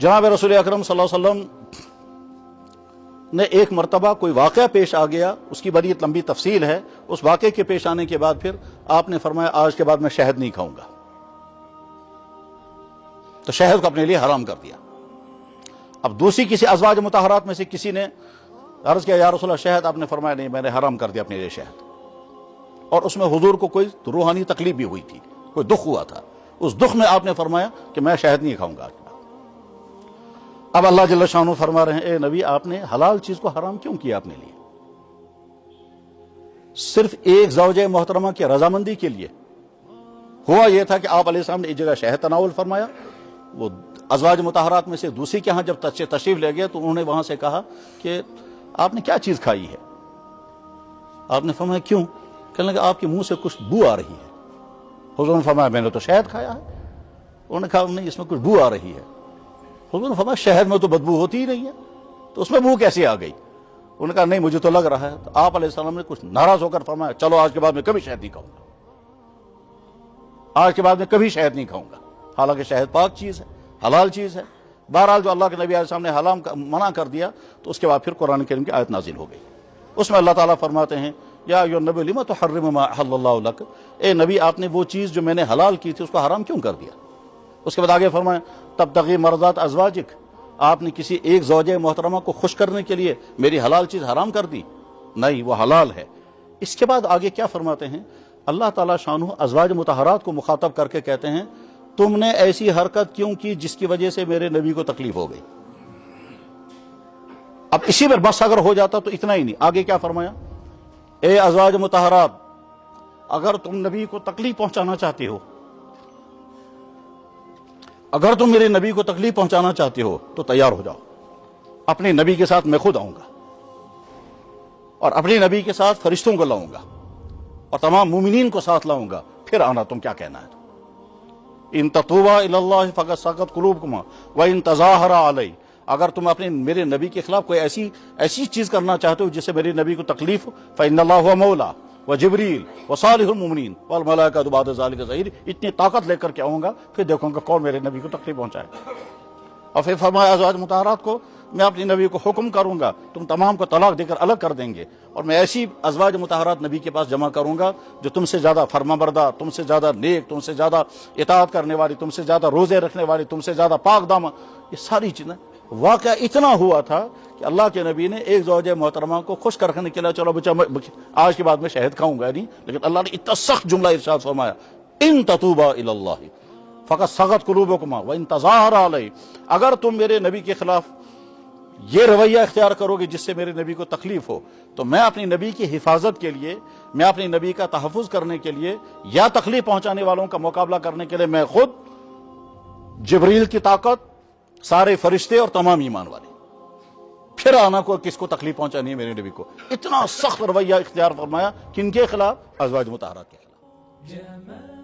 जनाब रसूल अकरम सल्लल्लाहु अलैहि वसल्लम ने एक मरतबा कोई वाक़या पेश आ गया, उसकी बड़ी लंबी तफसील है। उस वाक़े के पेश आने के बाद फिर आपने फरमाया आज के बाद मैं शहद नहीं खाऊंगा, तो शहद को अपने लिए हराम कर दिया। अब दूसरी किसी अज़वाज मुतहरात में से किसी ने अर्ज किया या रसूल अल्लाह शहद, आपने फरमाया नहीं मैंने हराम कर दिया अपने लिए शहद। और उसमें हुजूर को कोई रूहानी तकलीफ भी हुई थी, कोई दुख हुआ था, उस दुख में आपने फरमाया कि मैं शहद नहीं खाऊंगा। अब अल्लाह जल्ल शानु फरमा रहे हैं, ए नबी आपने हलाल चीज को हराम क्यों किया अपने लिए? सिर्फ एक ज़ौजे मोहतरमा की रजामंदी के लिए। हुआ यह था कि आप अलैहिस्सलाम ने एक जगह शहद तनावुल फरमाया, वो अज़वाज मुतहरात में से दूसरी के यहाँ जब तशरीफ ले गए तो उन्होंने वहां से कहा कि आपने क्या चीज खाई है? आपने फरमाया क्यों? कहने लगे आपके मुंह से कुछ बू आ रही है। हुजूर ने फरमाया मैंने तो शहद खाया है। उन्होंने कहा नहीं इसमें कुछ बू आ रही है। हुजूर ने फरमाया शहद में तो बदबू होती ही नहीं है, तो उसमें बू कैसे आ गई? उन्होंने कहा नहीं मुझे तो लग रहा है। तो आप अलैहिस्सलाम ने कुछ नाराज होकर फरमाया चलो आज के बाद मैं कभी शहद नहीं खाऊंगा, आज के बाद मैं कभी शहद नहीं खाऊंगा। हालांकि शहद पाक चीज है, हलाल चीज है। बहरहाल जो अल्लाह के नबी अलैहिस्सलाम ने हलाम मना कर दिया तो उसके बाद फिर कुरान करीम की आयत नाजिल हो गई। उसमें अल्लाह ताला फरमाते हैं या अय्युहन नबी लिमा तुहर्रिमु मा अहल्लल्लाहु लक, ए नबी आपने वो चीज जो मैंने हलाल की थी उसको हराम क्यों कर दिया? उसके बाद आगे फरमाया तब्तगी मर्ज़ात अज़वाजिक, आपने किसी एक ज़ौजे मोहतरमा को खुश करने के लिए मेरी हलाल चीज हराम कर दी? नहीं, वो हलाल है। इसके बाद आगे क्या फरमाते हैं? अल्लाह ताला शानहू अज़वाज मुतहरात को मुखातब करके कहते हैं तुमने ऐसी हरकत क्यों की जिसकी वजह से मेरे नबी को तकलीफ हो गई। अब इसी पर बस अगर हो जाता तो इतना ही नहीं, आगे क्या फरमाया? ए अज़वाज मुतहरात, अगर तुम नबी को तकलीफ पहुंचाना चाहते हो, अगर तुम मेरे नबी को तकलीफ पहुंचाना चाहते हो तो तैयार हो जाओ, अपने नबी के साथ मैं खुद आऊंगा और अपने नबी के साथ फरिश्तों को लाऊंगा और तमाम मुमिनीन को साथ लाऊंगा, फिर आना तुम क्या कहना है। इन ततूबा इलल्लाह फक़द सक़त कुलूबकुमा व इन तज़ाहरा अलैहि, अगर तुम अपने मेरे नबी के खिलाफ कोई ऐसी चीज करना चाहते हो जिससे मेरे नबी को तकलीफ हो, फ़इन्नल्लाह हुवा मौला व जिब्रील व सालिहुल मुमिनीन वल मलाइका बाद ज़ालिका ज़हीर, इतनी ताकत लेकर के आऊंगा फिर देखूंगा कौन मेरे नबी को तकलीफ पहुंचाए। और फिर फरमाया अज़वाज मुतहरात को मैं अपने नबी को हुक्म करूंगा तुम तमाम को तलाक देकर अलग कर देंगे और मैं ऐसी अज़वाज मुतहरात नबी के पास जमा करूंगा जो तुमसे ज्यादा फरमाबरदार, तुमसे ज्यादा नेक, तुमसे ज्यादा इताअत करने वाली, तुमसे ज्यादा रोजे रखने वाली, तुमसे ज्यादा पाक दामा। ये सारी चीजें वाकया इतना हुआ था कि अल्लाह के नबी ने एक ज़ौजे मोहतरमा को खुश करने के लिए चलो बच्चा आज के बाद मैं शहद खाऊंगा नहीं, लेकिन अल्लाह ने इतना सख्त जुमला इरशाद फरमाया इन ततूबा इलल्लाह फ़क़द सग़त कुलूबकुमा व इन तज़ाहरा अलैहि, अगर तुम मेरे नबी के खिलाफ ये रवैया इख्तियार करोगे जिससे मेरे नबी को तकलीफ हो तो मैं अपनी नबी की हिफाजत के लिए, मैं अपनी नबी का तहफ़्फ़ुज़ करने के लिए या तकलीफ पहुंचाने वालों का मुकाबला करने के लिए मैं खुद, जिब्रील की ताकत, सारे फरिश्ते और तमाम ईमान वाले, फिर आना को किसको तकलीफ पहुंचानी है मेरे नबी को। इतना सख्त रवैया इख्तियार फरमाया किनके खिलाफ? अज़वाज मुतहरात के खिलाफ।